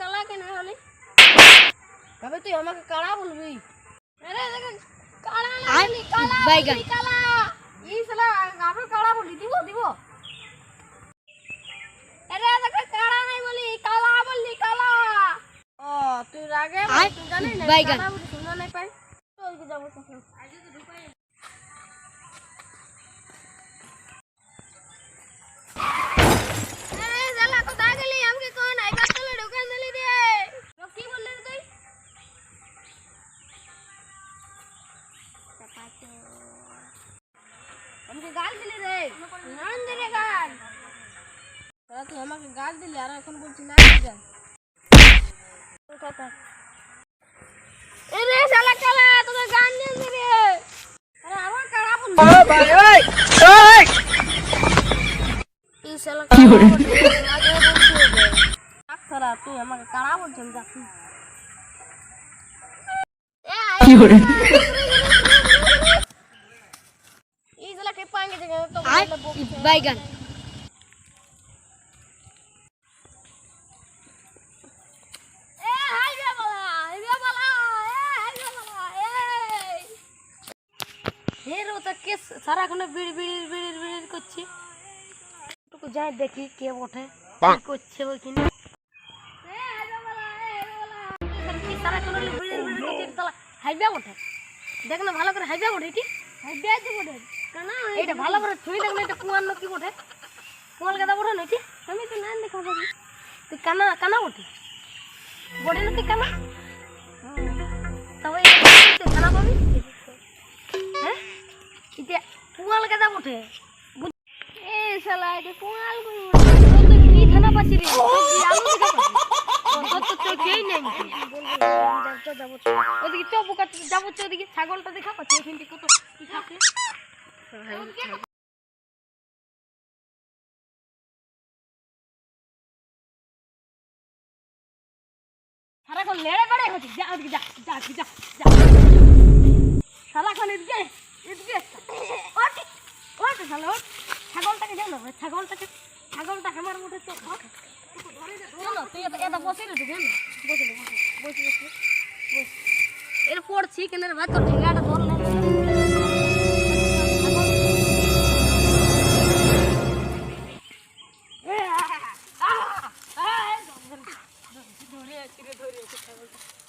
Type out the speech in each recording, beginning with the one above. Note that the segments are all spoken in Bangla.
কালা কেন হলি তবে তুই আমাকে কালা বলবি আরে কালা না বলি কালা বলি কালা এই শালা আমরা কালা বলি দিব আরে দেখো কালা নাই বলি কালা বলি কালা ও তুই রাগে তুই জানিস না কালা বলি শুনা নাই পাই তো ওই যাব আজ তো ঢুকাই আরে শালা কোথায় গেলি আমাকে কোন আই বাতলে ঢুকান দিলি রে তো কি বললি তুই আমাকে গাল দিলি রে নান দিলে গাল তোরা তুই আমাকে গাল দিলি আর এখন বলছিস না যা কথা এরে শালা কালা তোকে গান দিন রে আরে আমার কালা বল ও ভাই ওই এই শালা কি করে আগে বলছিস আখরা তুই আমাকে কালা বলছিস যা কি করে এই শালা কে পাঙ্গে দে তো বাইগান সারাক্ষণ বিড় বিড় বিড় বিড় করছি একটু যাই দেখি কে ওঠে কি করছে ওইখানে সারাক্ষণ বিড় বিড় করছি তাহলে হাইবা ওঠে দেখ না ভালো করে হাইবা ওঠে কি হাইবা যে ওঠে কেন এটা ভালো করে ছুঁই দেখ না এটা কুয়ার কি ওঠে কুয়াল গাদা ওঠে নাকি আমি তো না দেখা পাবি তুই কানা কানা ওঠে বড়ে না তুই কানা তবে তুই কানা পাবি হ্যাঁ এটা কুয়াল গাদা ওঠে এ শালা এটা কুয়াল তুই কি থানা পাচ্ছি রে আমি দেখা পাচ্ছি তো কেই নাই যাব ওদিকে তো বুকা যাব তো ওদিকে ছাগলটা দেখা পাচ্ছি এখানে কত কি থাকে সারাক্ষণ লেড়ে বেড়ে হচ্ছে যা ওদিকে যা যা যা যা সারাক্ষণ এদিকে ওটা শালা ওট ছাগলটাকে জানো ছাগলটা আমার মুঠে তো চলো তুই এটা বসে রে তুই বসে এর পড়ছি কেন ভাত তো ঠেঙ্গাটা ধরলে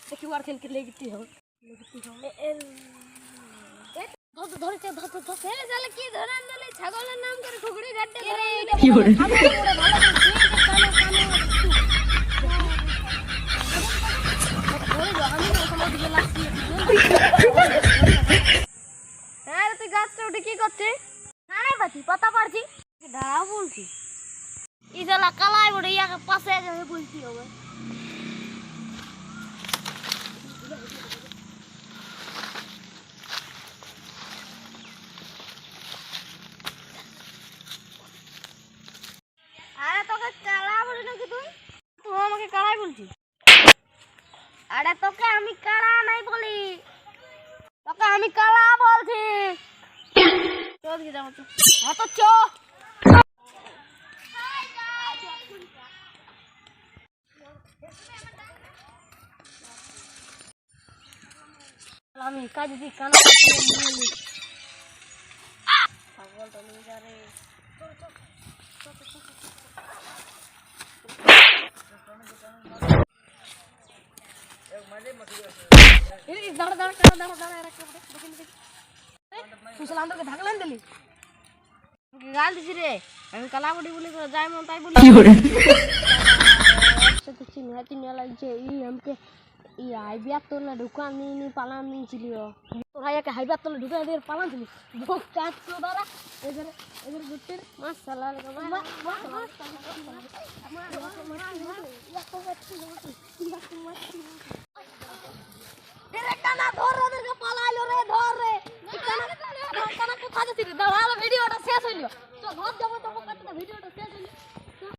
দেখি আর খেলকে লেগেতে হবে ধরেছে ছেলে ছেলে কি ধরান দিলে ছাগলের নাম করে খুগড়ি গাড্ডে করে কি করে আরে তুই গাছটা উঠে কি করছিস নাড়াই পাচ্ছি পাতা পারছি দাঁড়াও বলছি এই শালা কালাই বড় ইয়াকে পাশে যাবে বলছি হবে আরে তোকে কালা বলি নাকি তুই আমাকে কালাই বলছিস আরে তোকে আমি কালা নাই বলি তোকে আমি কালা বলছি চল কি যাবো তো হ্যাঁ তো চো আমি কাজ দিই কানা ছাগলটা নিয়ে যা রে গাল দিছি রে আমি কালাবড়ি বলি যাই মন তাই বলি লাগছে আমাকে হাইবিয়ার তোলে ঢুকান নি পালান নিয়েছিল তোরা একে হাইবিয়ার তোলে ঢুকান দিয়ে পালান ছিল দ্বারা এদের গুটির মাছ চালা কানা ধর ওদেরকে পালাইলো রে ধর রে কানা কোথা দিছিস দাঁড়ালো